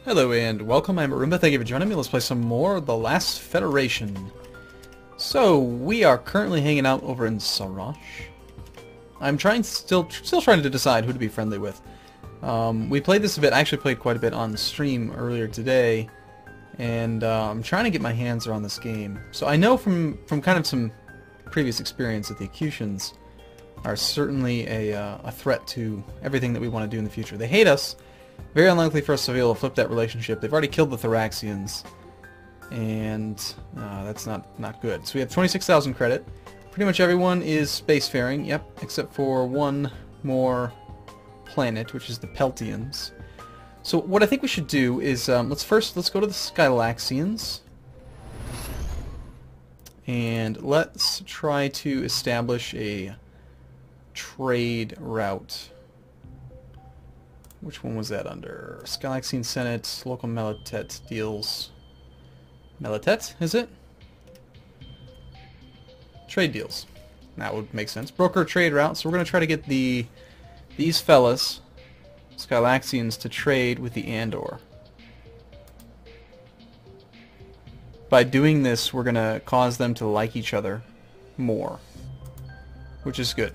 Hello and welcome, I'm Arumba. Thank you for joining me. Let's play some more The Last Federation. So, we are currently hanging out over in Sarash. I'm still trying to decide who to be friendly with. We played this a bit, I actually played quite a bit on stream earlier today, and I'm trying to get my hands around this game. So I know from kind of some previous experience that the Acutians are certainly a threat to everything that we want to do in the future. They hate us. Very unlikely for us to be able to flip that relationship. They've already killed the Thoraxians, and that's not good. So we have 26,000 credit. Pretty much everyone is spacefaring, yep, except for one more planet, which is the Peltians. So what I think we should do is, let's go to the Skylaxians, and let's try to establish a trade route. Which one was that under? Skylaxian Senate, local Melitet deals. Melitet, is it? Trade deals. That would make sense. Broker trade route. So we're going to try to get these fellas, Skylaxians, to trade with the Andor. By doing this, we're going to cause them to like each other more, which is good.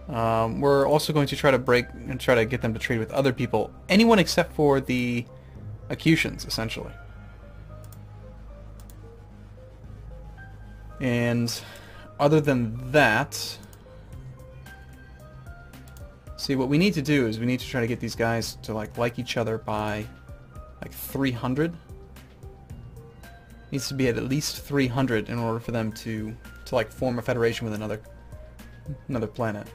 We're also going to try to get them to trade with other people. Anyone except for the Acutians, essentially. And other than that, see, what we need to do is we need to try to get these guys to like each other by like 300. Needs to be at least 300 in order for them to like form a federation with another planet.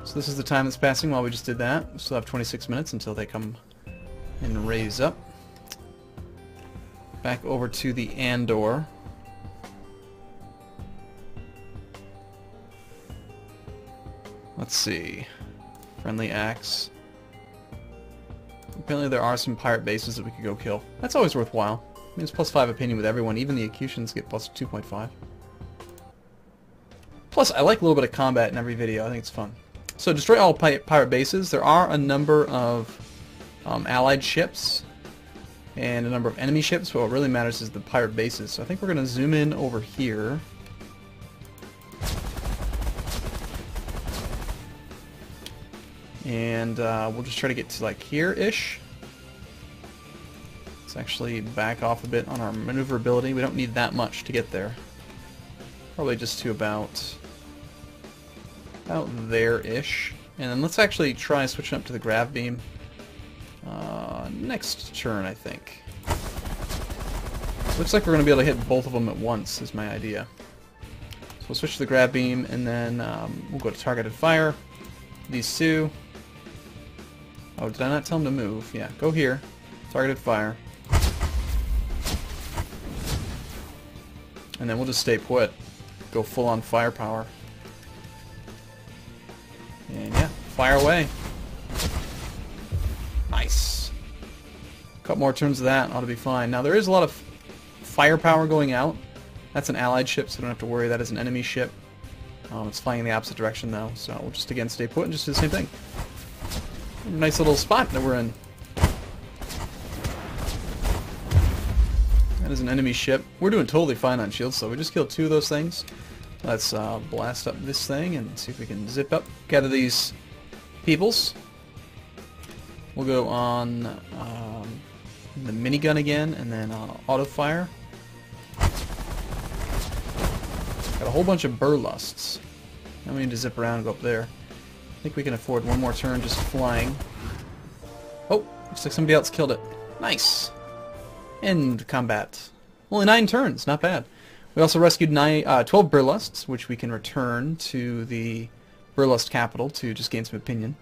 So this is the time that's passing while we just did that. We still have 26 minutes until they come and raise up. Back over to the Andor. Let's see. Friendly acts. Apparently there are some pirate bases that we could go kill. That's always worthwhile. I mean, it's +5 opinion with everyone. Even the Acutians get plus 2.5. Plus, I like a little bit of combat in every video. I think it's fun. So destroy all pirate bases. There are a number of allied ships and a number of enemy ships, but what really matters is the pirate bases. So I think we're going to zoom in over here. And we'll just try to get to like here-ish. Let's actually back off a bit on our maneuverability. We don't need that much to get there. Probably just to about there-ish. And then let's actually try switching up to the grav beam next turn, I think. Looks like we're going to be able to hit both of them at once, is my idea. So we'll switch to the grav beam, and then we'll go to targeted fire. These two. Oh, did I not tell them to move? Yeah, go here. Targeted fire. And then we'll just stay put. Go full on firepower. And yeah, fire away. Nice. A couple more turns of that, ought to be fine. Now there is a lot of firepower going out. That's an allied ship, so don't have to worry. That is an enemy ship. It's flying in the opposite direction though, so we'll just again stay put and just do the same thing. Nice little spot that we're in. That is an enemy ship. We're doing totally fine on shields, so we just killed 2 of those things. Let's blast up this thing and see if we can zip up, gather these peoples. We'll go on the minigun again, and then auto fire. Got a whole bunch of burlusts. Now we need to zip around and go up there. I think we can afford one more turn just flying. Oh, looks like somebody else killed it. Nice. End combat. Only 9 turns, not bad. We also rescued 12 burlusts, which we can return to the burlust capital to just gain some opinion.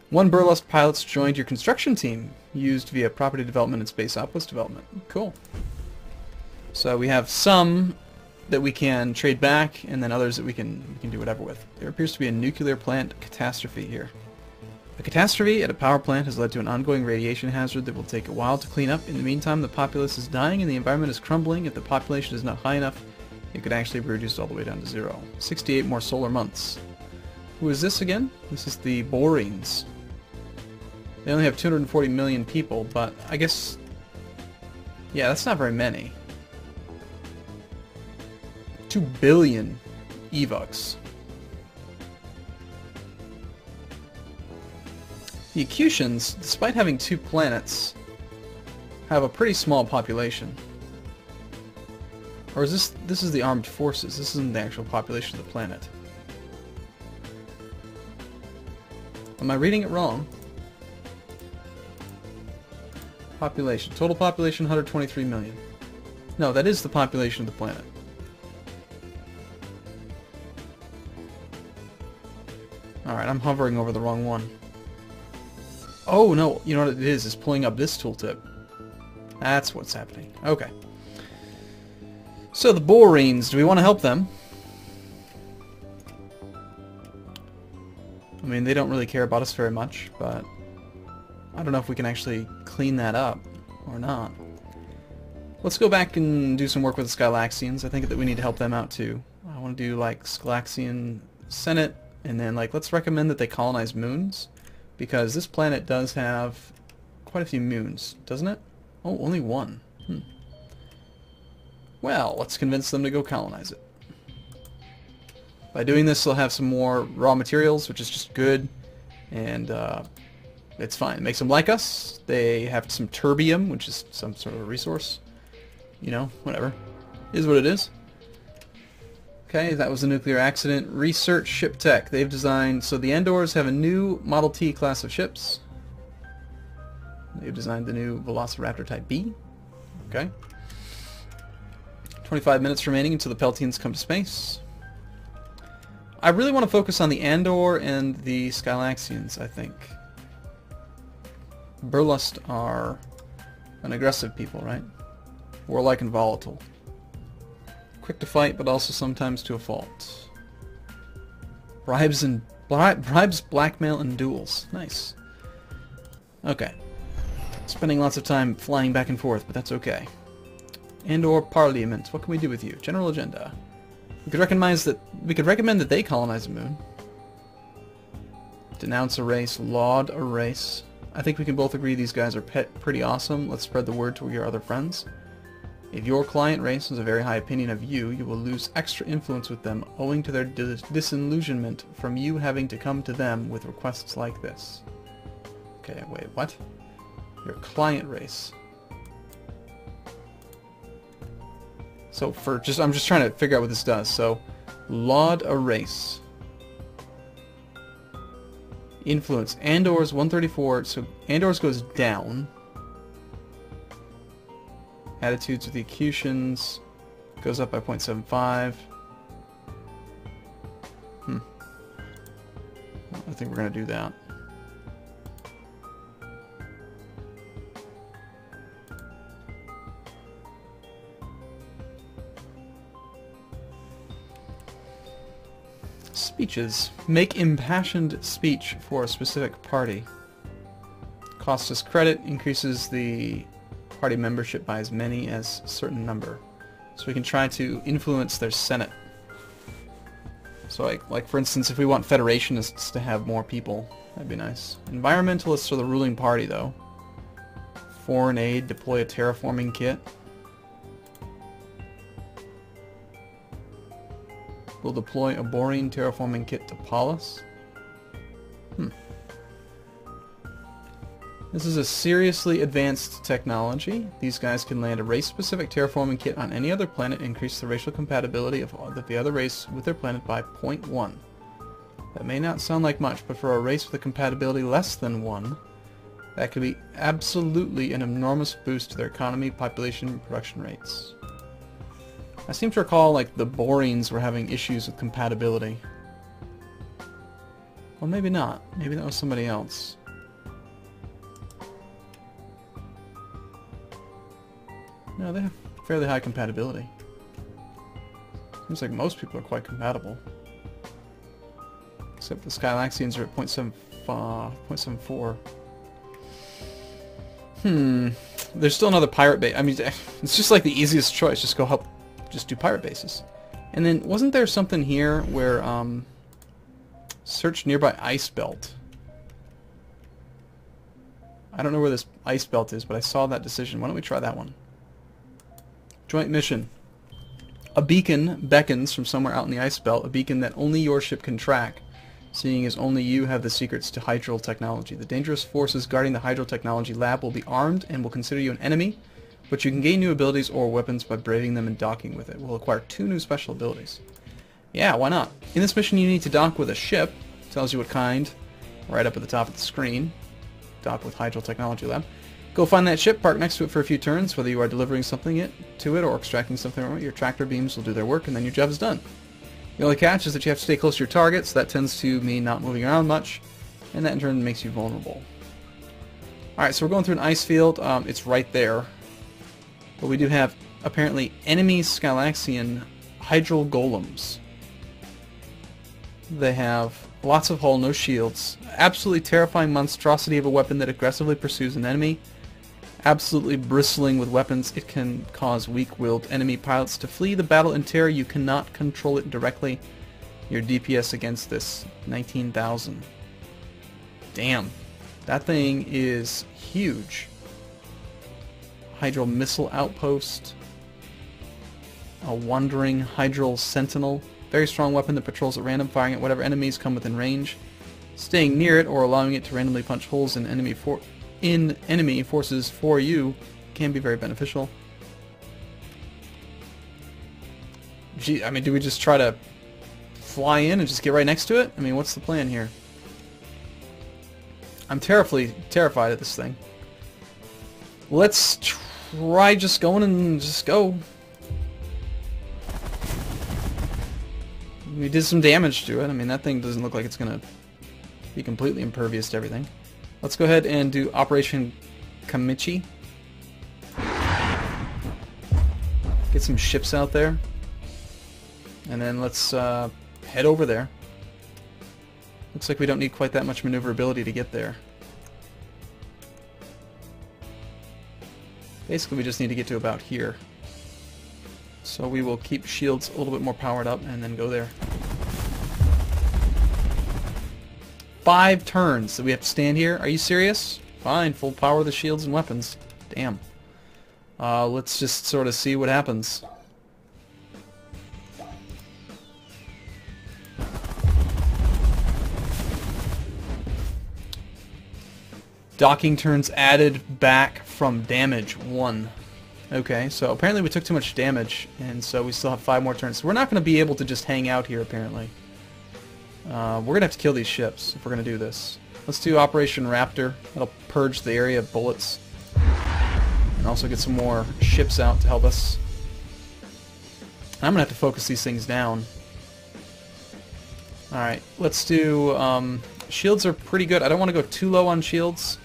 1 burlust pilots joined your construction team, used via property development and space outpost development. Cool. So we have some that we can trade back, and then others that we can do whatever with. There appears to be a nuclear plant catastrophe here. A catastrophe at a power plant has led to an ongoing radiation hazard that will take a while to clean up. In the meantime, the populace is dying and the environment is crumbling. If the population is not high enough, it could actually be reduced all the way down to 0. 68 more solar months. Who is this again? This is the Borines. They only have 240 million people, but I guess... Yeah, that's not very many. 2 billion Evox. The Acutians, despite having 2 planets, have a pretty small population. Or is this is the armed forces? This isn't the actual population of the planet. Am I reading it wrong? Population. Total population 123 million. No, that is the population of the planet. Alright, I'm hovering over the wrong one. Oh no, you know what it is? It's pulling up this tooltip. That's what's happening. Okay. So the Borines, do we want to help them? I mean, they don't really care about us very much, but I don't know if we can actually clean that up or not. Let's go back and do some work with the Skylaxians. I think that we need to help them out too. I want to do like Skylaxian Senate, and then like let's recommend that they colonize moons, because this planet does have quite a few moons, doesn't it? Oh, only one. Well, let's convince them to go colonize it. By doing this, they'll have some more raw materials, which is just good, and it's fine. It makes them like us. They have some terbium, which is some sort of a resource. You know, whatever. It is what it is. Okay, that was a nuclear accident. Research ship tech. They've designed... So the Andors have a new Model T class of ships. They've designed the new Velociraptor Type B. Okay. 25 minutes remaining until the Peltians come to space. I really want to focus on the Andor and the Skylaxians, I think. Burlust are an aggressive people, right? Warlike and volatile. Quick to fight, but also sometimes to a fault. Bribes, blackmail, and duels. Nice. Okay. Spending lots of time flying back and forth, but that's okay. Andor Parliament. What can we do with you? General agenda. We could recommend that they colonize the moon. Denounce a race. Laud a race. I think we can both agree these guys are pretty awesome. Let's spread the word to your other friends. If your client race has a very high opinion of you, you will lose extra influence with them owing to their disillusionment from you having to come to them with requests like this. Okay, wait, what? Your client race. So I'm just trying to figure out what this does. So, laud a race. Influence. Andor's 134, so Andor's goes down. Attitudes with the Acutians goes up by 0.75. I think we're going to do that. Speeches. Make impassioned speech for a specific party. Costs us credit, increases the party membership by as many as a certain number. So we can try to influence their senate. So like for instance, if we want federationists to have more people, that'd be nice. Environmentalists are the ruling party though. Foreign aid, deploy a terraforming kit. We'll deploy a boring terraforming kit to Polis. This is a seriously advanced technology. These guys can land a race-specific terraforming kit on any other planet and increase the racial compatibility of the other race with their planet by 0.1. That may not sound like much, but for a race with a compatibility less than 1, that could be absolutely an enormous boost to their economy, population, and production rates. I seem to recall like the Borines were having issues with compatibility. Well, maybe not. Maybe that was somebody else. No, they have fairly high compatibility. Seems like most people are quite compatible. Except the Skylaxians are at 0.74. There's still another pirate base. I mean, it's just like the easiest choice. Just go help. Just do pirate bases. And then, wasn't there something here where, search nearby ice belt? I don't know where this ice belt is, but I saw that decision. Why don't we try that one? Joint mission. A beacon beckons from somewhere out in the ice belt, a beacon that only your ship can track, seeing as only you have the secrets to Hydral technology. The dangerous forces guarding the Hydral technology lab will be armed and will consider you an enemy, but you can gain new abilities or weapons by braving them and docking with it. We'll acquire 2 new special abilities. Yeah, why not? In this mission you need to dock with a ship. Tells you what kind, right up at the top of the screen. Dock with Hydral Technology Lab. Go find that ship, park next to it for a few turns. Whether you are delivering something to it or extracting something from it, your tractor beams will do their work and then your job is done. The only catch is that you have to stay close to your target, so that tends to mean not moving around much, and that in turn makes you vulnerable. Alright, so we're going through an ice field. It's right there. But we do have, apparently, enemy Skylaxian Hydral Golems. They have lots of hull, no shields. Absolutely terrifying monstrosity of a weapon that aggressively pursues an enemy. Absolutely bristling with weapons, it can cause weak-willed enemy pilots to flee the battle in terror. You cannot control it directly. Your DPS against this, 19,000. Damn. That thing is huge. Hydral Missile Outpost. A Wandering Hydral Sentinel. Very strong weapon that patrols at random, firing at whatever enemies come within range. Staying near it or allowing it to randomly punch holes in enemy forces for you can be very beneficial. Gee, I mean, do we just try to fly in and just get right next to it? I mean, what's the plan here? I'm terrified of this thing. Let's try just going and just go. We did some damage to it. I mean, that thing doesn't look like it's going to be completely impervious to everything. Let's go ahead and do Operation Kamichi. Get some ships out there. And then let's head over there. Looks like we don't need quite that much maneuverability to get there. Basically, we just need to get to about here. So we will keep shields a little bit more powered up and then go there. 5 turns that we have to stand here? Are you serious? Fine, full power of the shields and weapons. Damn. Let's just sort of see what happens. Docking turns added back from damage 1. Okay, so apparently we took too much damage, and so we still have 5 more turns. So we're not going to be able to just hang out here, apparently. We're going to have to kill these ships if we're going to do this. Let's do Operation Raptor. That'll purge the area of bullets. And also get some more ships out to help us. I'm going to have to focus these things down. Alright, let's do... shields are pretty good. I don't want to go too low on shields.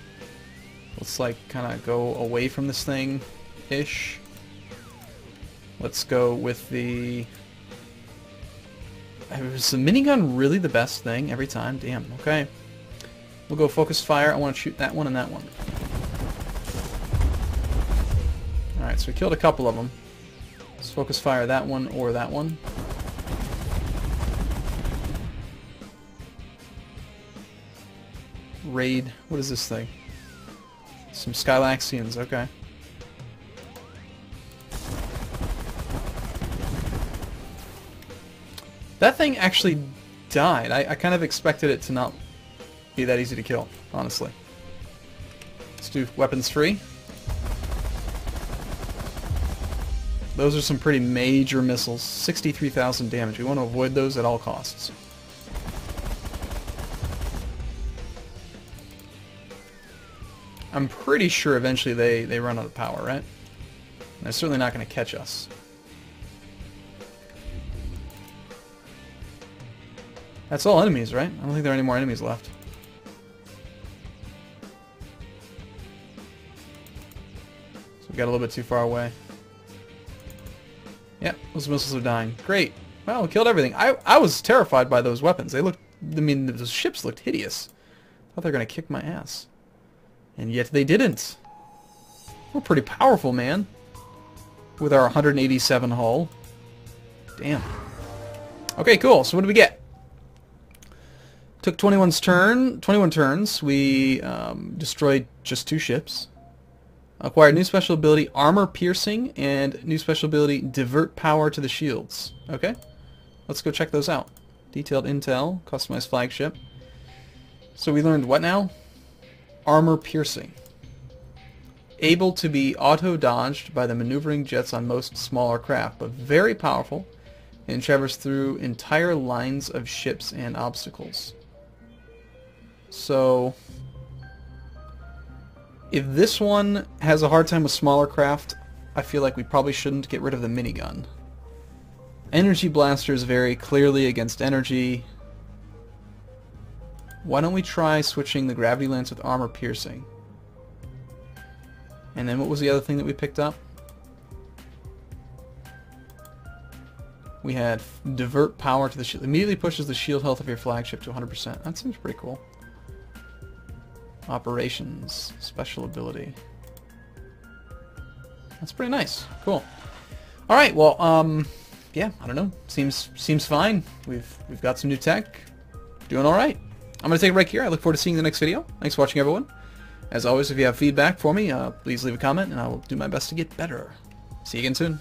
Let's, like, kind of go away from this thing-ish. Let's go with the... Is the minigun really the best thing every time? Damn, okay. We'll go focus fire. I want to shoot that one and that one. Alright, so we killed a couple of them. Let's focus fire that one or that one. Raid. What is this thing? Some Skylaxians, okay. That thing actually died. I kind of expected it to not be that easy to kill, honestly. Let's do weapons free. Those are some pretty major missiles. 63,000 damage. We want to avoid those at all costs. I'm pretty sure eventually they run out of power, right? And they're certainly not going to catch us. That's all enemies, right? I don't think there are any more enemies left. So we got a little bit too far away. Yeah, those missiles are dying. Great. Well, we killed everything. I was terrified by those weapons. They looked... I mean, those ships looked hideous. I thought they were going to kick my ass. And yet they didn't. We're pretty powerful, man. With our 187 hull. Damn. Okay, cool. So what do we get? Took 21 turns. We destroyed just 2 ships. Acquired new special ability Armor Piercing and new special ability Divert Power to the Shields. Okay, let's go check those out. Detailed intel, customized flagship. So we learned what now? Armor Piercing. Able to be auto-dodged by the maneuvering jets on most smaller craft, but very powerful and traverse through entire lines of ships and obstacles. So if this one has a hard time with smaller craft, I feel like we probably shouldn't get rid of the minigun. Energy blasters very clearly against energy. Why don't we try switching the gravity lance with armor piercing? And then what was the other thing that we picked up? We had divert power to the shield. Immediately pushes the shield health of your flagship to 100%. That seems pretty cool. Operations, special ability. That's pretty nice. Cool. All right. Well, yeah. I don't know. Seems fine. We've got some new tech. Doing all right. I'm gonna take a break here. I look forward to seeing you in the next video. Thanks for watching, everyone. As always, if you have feedback for me, please leave a comment, and I will do my best to get better. See you again soon.